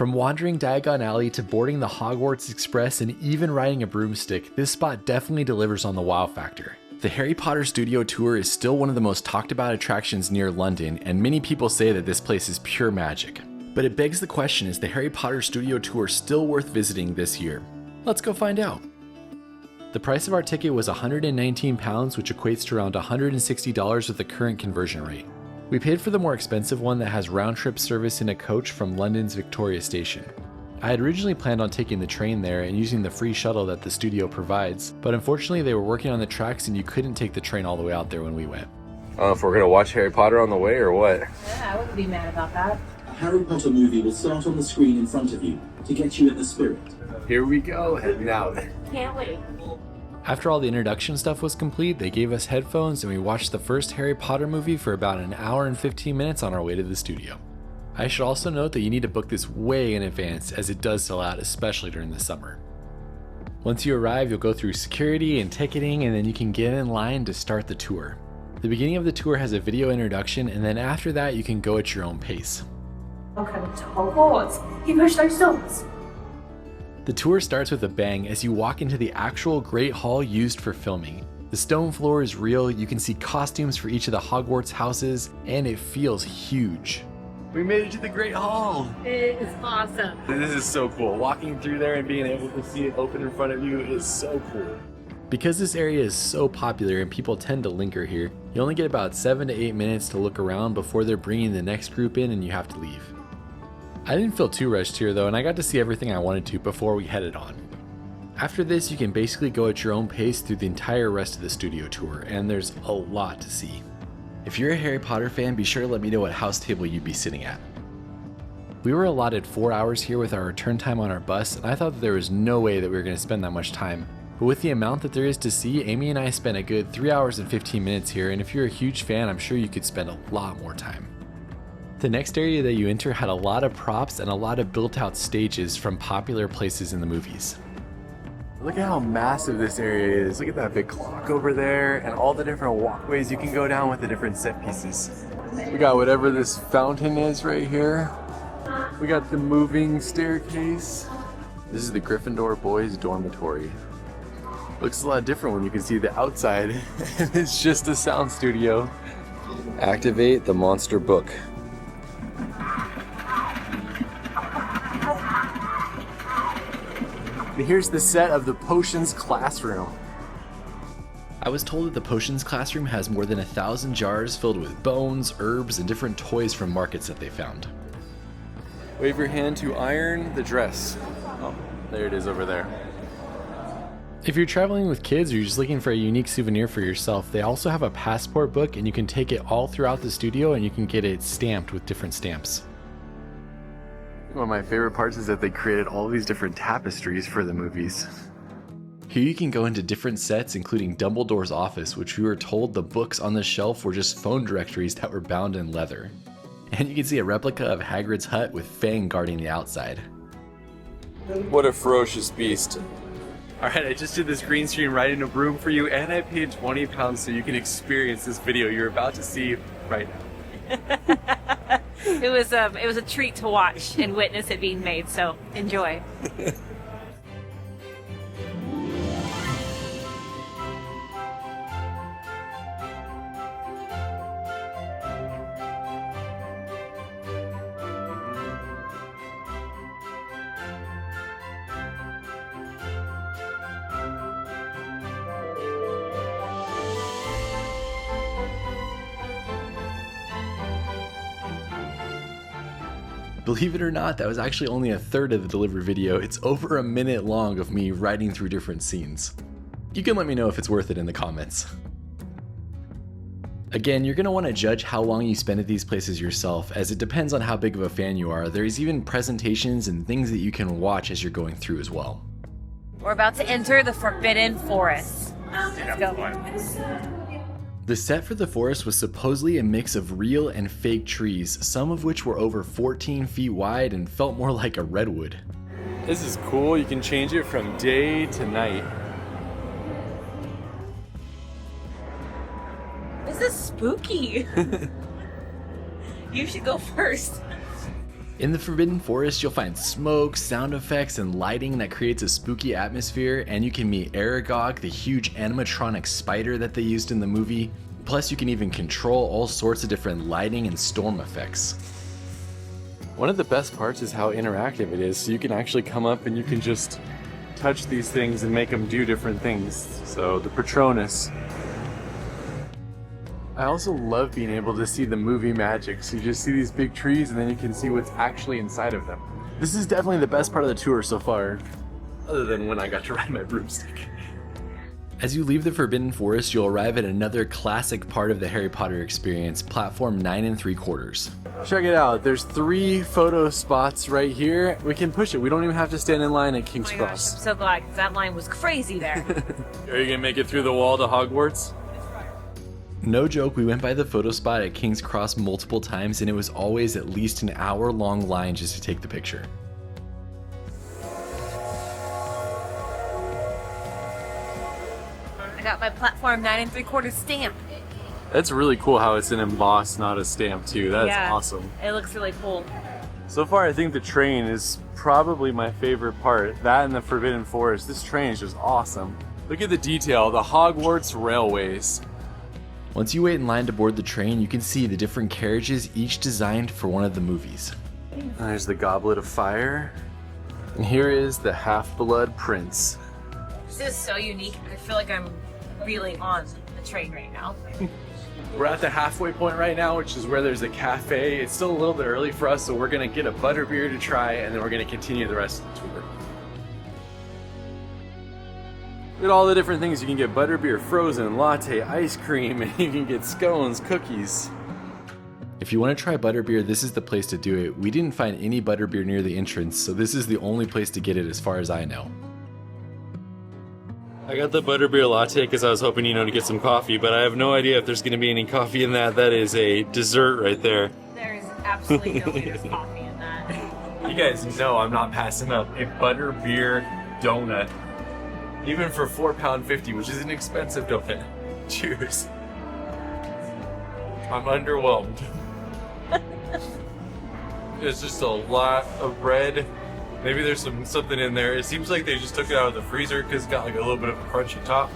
From wandering Diagon Alley to boarding the Hogwarts Express and even riding a broomstick, this spot definitely delivers on the wow factor. The Harry Potter Studio Tour is still one of the most talked about attractions near London, and many people say that this place is pure magic. But it begs the question, is the Harry Potter Studio Tour still worth visiting this year? Let's go find out. The price of our ticket was £119, which equates to around $160 with the current conversion rate. We paid for the more expensive one that has round-trip service in a coach from London's Victoria Station. I had originally planned on taking the train there and using the free shuttle that the studio provides, but unfortunately they were working on the tracks and you couldn't take the train all the way out there when we went. I don't know if we're gonna watch Harry Potter on the way or what. Yeah, I wouldn't be mad about that. A Harry Potter movie will start on the screen in front of you to get you in the spirit. Here we go, heading out. Can't wait. After all the introduction stuff was complete, they gave us headphones and we watched the first Harry Potter movie for about an hour and 15 minutes on our way to the studio. I should also note that you need to book this way in advance as it does sell out, especially during the summer. Once you arrive, you'll go through security and ticketing and then you can get in line to start the tour. The beginning of the tour has a video introduction and then after that you can go at your own pace. Welcome to Hogwarts. You push those stones. The tour starts with a bang as you walk into the actual Great Hall used for filming. The stone floor is real, you can see costumes for each of the Hogwarts houses, and it feels huge. We made it to the Great Hall! It is awesome. This is so cool. Walking through there and being able to see it open in front of you is so cool. Because this area is so popular and people tend to linger here, you only get about 7 to 8 minutes to look around before they're bringing the next group in and you have to leave. I didn't feel too rushed here though, and I got to see everything I wanted to before we headed on. After this, you can basically go at your own pace through the entire rest of the studio tour, and there's a lot to see. If you're a Harry Potter fan, be sure to let me know what house table you'd be sitting at. We were allotted 4 hours here with our return time on our bus, and I thought that there was no way that we were going to spend that much time. But with the amount that there is to see, Amy and I spent a good 3 hours and 15 minutes here, and if you're a huge fan, I'm sure you could spend a lot more time. The next area that you enter had a lot of props and a lot of built-out stages from popular places in the movies. Look at how massive this area is. Look at that big clock over there and all the different walkways you can go down with the different set pieces. We got whatever this fountain is right here. We got the moving staircase. This is the Gryffindor boys dormitory. Looks a lot different when you can see the outside. It's just a sound studio. Activate the monster book. Here's the set of the potions classroom. I was told that the potions classroom has more than 1,000 jars filled with bones, herbs, and different toys from markets that they found. Wave your hand to iron the dress. Oh, there it is over there. If you're traveling with kids or you're just looking for a unique souvenir for yourself, they also have a passport book and you can take it all throughout the studio and you can get it stamped with different stamps. One of my favorite parts is that they created all these different tapestries for the movies. Here you can go into different sets, including Dumbledore's office, which we were told the books on the shelf were just phone directories that were bound in leather. And you can see a replica of Hagrid's hut with Fang guarding the outside. What a ferocious beast. Alright, I just did this green screen riding a broom for you, and I paid £20 so you can experience this video you're about to see right now. It was a treat to watch and witness it being made, so enjoy. Believe it or not, that was actually only a third of the delivered video. It's over a minute long of me riding through different scenes. You can let me know if it's worth it in the comments. Again, you're going to want to judge how long you spend at these places yourself, as it depends on how big of a fan you are. There's even presentations and things that you can watch as you're going through as well. We're about to enter the Forbidden Forest. Let's go. The set for the forest was supposedly a mix of real and fake trees, some of which were over 14 feet wide and felt more like a redwood. This is cool, you can change it from day to night. This is spooky. You should go first. In the Forbidden Forest, you'll find smoke, sound effects, and lighting that creates a spooky atmosphere, and you can meet Aragog, the huge animatronic spider that they used in the movie. Plus, you can even control all sorts of different lighting and storm effects. One of the best parts is how interactive it is. So you can actually come up and you can just touch these things and make them do different things. So the Patronus. I also love being able to see the movie magic. So you just see these big trees and then you can see what's actually inside of them. This is definitely the best part of the tour so far, other than when I got to ride my broomstick. As you leave the Forbidden Forest, you'll arrive at another classic part of the Harry Potter experience, platform 9 3/4. Check it out. There's 3 photo spots right here. We can push it. We don't even have to stand in line at King's Oh my gosh, Cross. I'm so glad, 'cause that line was crazy there. Are you gonna make it through the wall to Hogwarts? No joke, we went by the photo spot at King's Cross multiple times and it was always at least an hour-long line just to take the picture. I got my platform 9 3/4 stamp. That's really cool how it's an embossed, not a stamp too. That's Yeah. awesome. It looks really cool. So far, I think the train is probably my favorite part. That and the Forbidden Forest. This train is just awesome. Look at the detail, the Hogwarts railways. Once you wait in line to board the train, you can see the different carriages, each designed for one of the movies. There's the Goblet of Fire. And here is the Half-Blood Prince. This is so unique. I feel like I'm really on the train right now. We're at the halfway point right now, which is where there's a cafe. It's still a little bit early for us, so we're gonna get a butterbeer to try, and then we're gonna continue the rest of the tour. Look at all the different things. You can get butterbeer, frozen, latte, ice cream, and you can get scones, cookies. If you want to try butterbeer, this is the place to do it. We didn't find any butterbeer near the entrance, so this is the only place to get it as far as I know. I got the butterbeer latte because I was hoping, to get some coffee, but I have no idea if there's going to be any coffee in that. That is a dessert right there. There's absolutely no way there's coffee in that. You guys know I'm not passing up a butterbeer donut. Even for £4.50, which is an expensive donut. Cheers. I'm underwhelmed. It's just a lot of bread. Maybe there's something in there. It seems like they just took it out of the freezer because it's got like a little bit of a crunchy top.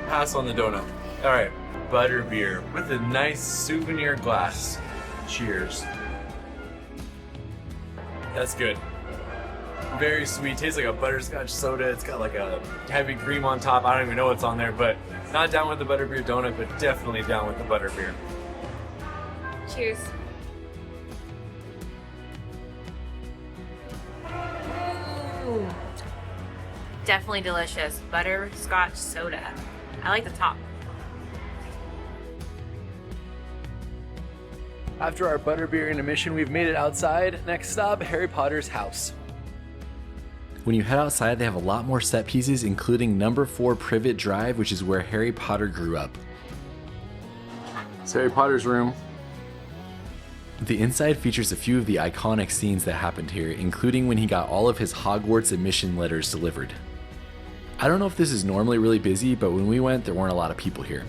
Pass on the donut. All right, butterbeer with a nice souvenir glass. Cheers. That's good. Very sweet. Tastes like a butterscotch soda. It's got like a heavy cream on top. I don't even know what's on there, but not down with the butterbeer donut, but definitely down with the butterbeer. Cheers. Ooh. Definitely delicious. Butterscotch soda. I like the top. After our butterbeer intermission, we've made it outside. Next stop, Harry Potter's house. When you head outside, they have a lot more set pieces, including number 4 Privet Drive, which is where Harry Potter grew up. It's Harry Potter's room. The inside features a few of the iconic scenes that happened here, including when he got all of his Hogwarts admission letters delivered. I don't know if this is normally really busy, but when we went, there weren't a lot of people here.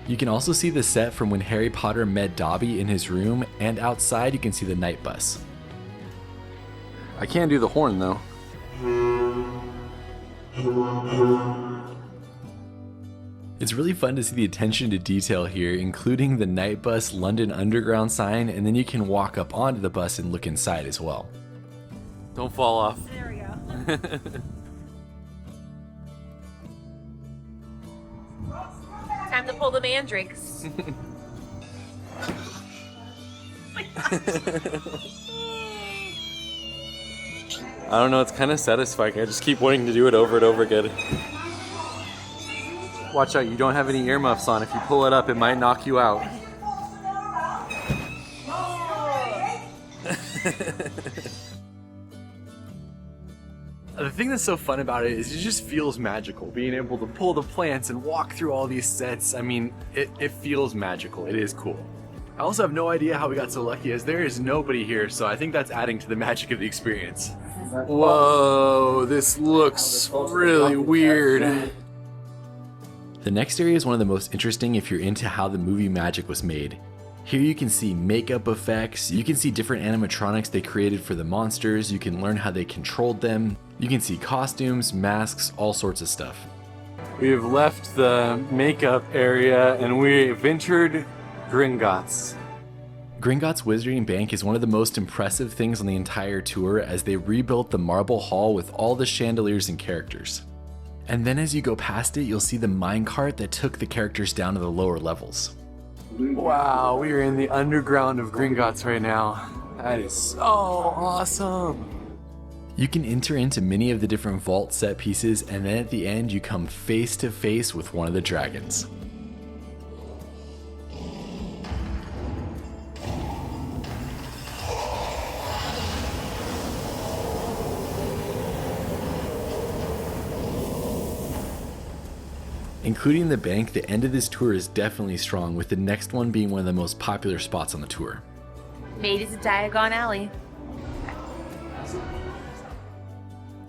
You can also see the set from when Harry Potter met Dobby in his room, and outside you can see the night bus. I can't do the horn though. It's really fun to see the attention to detail here, including the night bus London Underground sign, and then you can walk up onto the bus and look inside as well. Don't fall off. There we go. Time to pull the mandrakes. I don't know, it's kind of satisfying. I just keep wanting to do it over and over again. Watch out, you don't have any earmuffs on. If you pull it up, it might knock you out. The thing that's so fun about it is it just feels magical. Being able to pull the plants and walk through all these sets, I mean, it feels magical. It is cool. I also have no idea how we got so lucky, as there is nobody here, so I think that's adding to the magic of the experience. Whoa, this looks really weird. The next area is one of the most interesting if you're into how the movie magic was made. Here you can see makeup effects, you can see different animatronics they created for the monsters, you can learn how they controlled them, you can see costumes, masks, all sorts of stuff. We have left the makeup area and we've entered Gringotts. Gringotts Wizarding Bank is one of the most impressive things on the entire tour, as they rebuilt the marble hall with all the chandeliers and characters. And then as you go past it, you'll see the minecart that took the characters down to the lower levels. Wow, we are in the underground of Gringotts right now. That is so awesome. You can enter into many of the different vault set pieces, and then at the end you come face to face with one of the dragons. Including the bank, the end of this tour is definitely strong, with the next one being one of the most popular spots on the tour. Made it to Diagon Alley.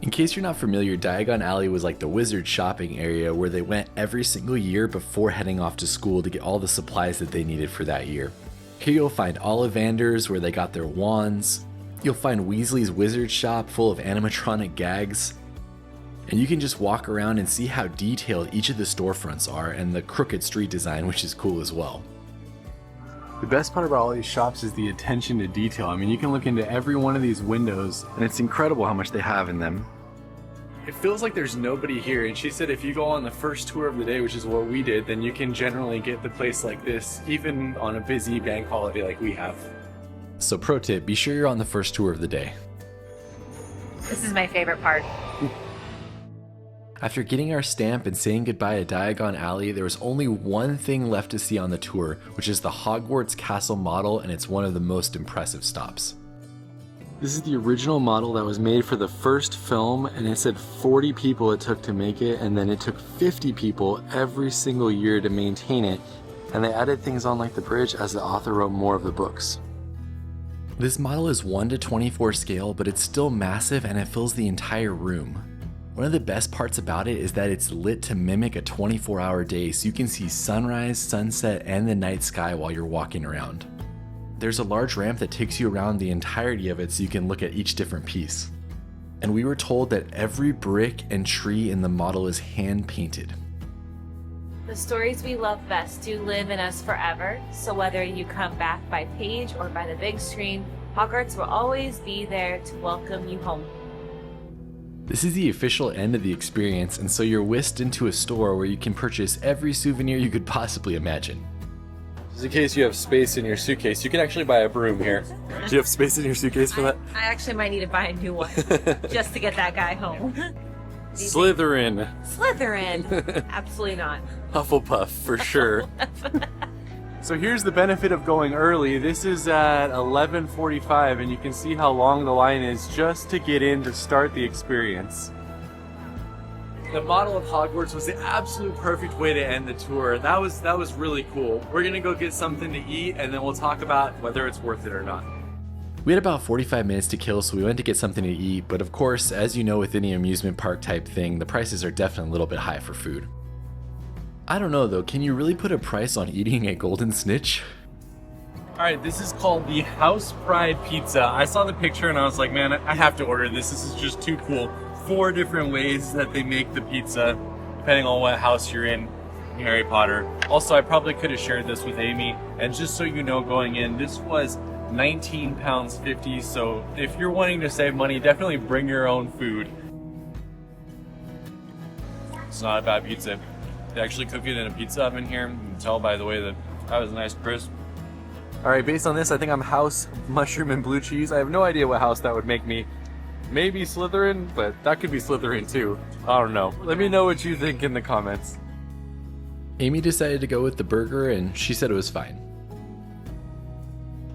In case you're not familiar, Diagon Alley was like the wizard shopping area where they went every single year before heading off to school to get all the supplies that they needed for that year. Here you'll find Ollivanders where they got their wands. You'll find Weasley's wizard shop full of animatronic gags. And you can just walk around and see how detailed each of the storefronts are, and the crooked street design, which is cool as well. The best part about all these shops is the attention to detail. I mean, you can look into every one of these windows and it's incredible how much they have in them. It feels like there's nobody here, and she said if you go on the first tour of the day, which is what we did, then you can generally get the place like this, even on a busy bank holiday like we have. So pro tip, be sure you're on the first tour of the day. This is my favorite part. After getting our stamp and saying goodbye to Diagon Alley, there was only one thing left to see on the tour, which is the Hogwarts Castle model, and it's one of the most impressive stops. This is the original model that was made for the first film, and it said 40 people it took to make it, and then it took 50 people every single year to maintain it, and they added things on like the bridge as the author wrote more of the books. This model is 1:24 scale, but it's still massive and it fills the entire room. One of the best parts about it is that it's lit to mimic a 24-hour day, so you can see sunrise, sunset, and the night sky while you're walking around. There's a large ramp that takes you around the entirety of it so you can look at each different piece. And we were told that every brick and tree in the model is hand-painted. The stories we love best do live in us forever, so whether you come back by page or by the big screen, Hogwarts will always be there to welcome you home. This is the official end of the experience, and so you're whisked into a store where you can purchase every souvenir you could possibly imagine. Just in case you have space in your suitcase, you can actually buy a broom here. Do you have space in your suitcase for that? I actually might need to buy a new one just to get that guy home. Slytherin. Slytherin. Absolutely not. Hufflepuff, for sure. So here's the benefit of going early. This is at 11:45, and you can see how long the line is just to get in to start the experience. The model of Hogwarts was the absolute perfect way to end the tour. That was really cool. We're gonna go get something to eat, and then we'll talk about whether it's worth it or not. We had about 45 minutes to kill, so we went to get something to eat, but of course, as you know with any amusement park type thing, the prices are definitely a little bit high for food. I don't know though, can you really put a price on eating a golden snitch? Alright, this is called the House Pride Pizza. I saw the picture and I was like, man, I have to order this. This is just too cool. 4 different ways that they make the pizza, depending on what house you're in Harry Potter. Also, I probably could have shared this with Amy, and just so you know going in, this was £19.50, so if you're wanting to save money, definitely bring your own food. It's not a bad pizza. They actually cook it in a pizza oven here. You can tell by the way that was a nice crisp. Alright, based on this, I think I'm house mushroom and blue cheese. I have no idea what house that would make me. Maybe Slytherin, but that could be Slytherin too. I don't know. Let me know what you think in the comments. Amy decided to go with the burger and she said it was fine.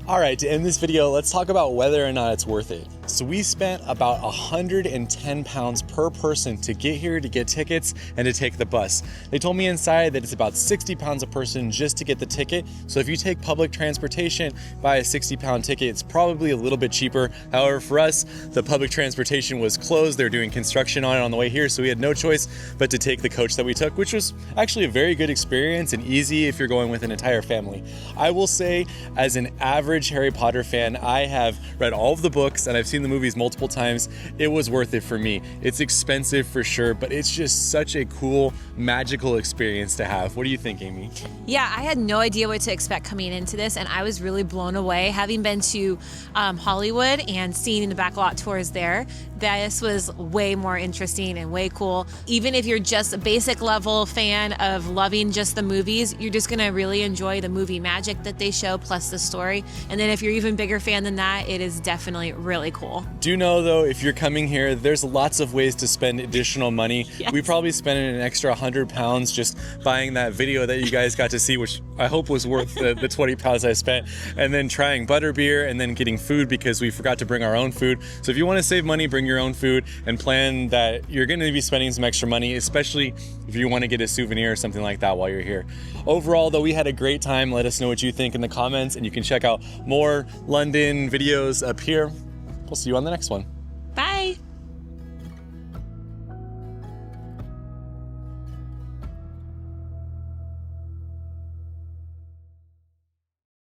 Alright, to end this video, let's talk about whether or not it's worth it. So we spent about £110 per person to get here, to get tickets, and to take the bus. They told me inside that it's about £60 a person just to get the ticket. So if you take public transportation, buy a £60 ticket, it's probably a little bit cheaper. However, for us, the public transportation was closed. They're doing construction on it on the way here, so we had no choice but to take the coach that we took, which was actually a very good experience and easy if you're going with an entire family. I will say, as an average Harry Potter fan, I have read all of the books and I've seen the movies multiple times. It was worth it for me. It's expensive for sure, but it's just such a cool, magical experience to have. What do you think, Amy? Yeah, I had no idea what to expect coming into this, and I was really blown away. Having been to Hollywood and seeing the backlot tours there, this was way more interesting and way cool. Even if you're just a basic level fan of loving just the movies, you're just gonna really enjoy the movie magic that they show, plus the story. And then if you're even bigger fan than that, it is definitely really cool. Do know though, if you're coming here, there's lots of ways to spend additional money. Yes. We probably spent an extra £100 just buying that video that you guys got to see, which I hope was worth the £20 I spent, and then trying Butterbeer, and then getting food because we forgot to bring our own food. So if you want to save money, bring your own food and plan that you're going to be spending some extra money, especially if you want to get a souvenir or something like that while you're here. Overall though, we had a great time. Let us know what you think in the comments, and you can check out more London videos up here. We'll see you on the next one. Bye.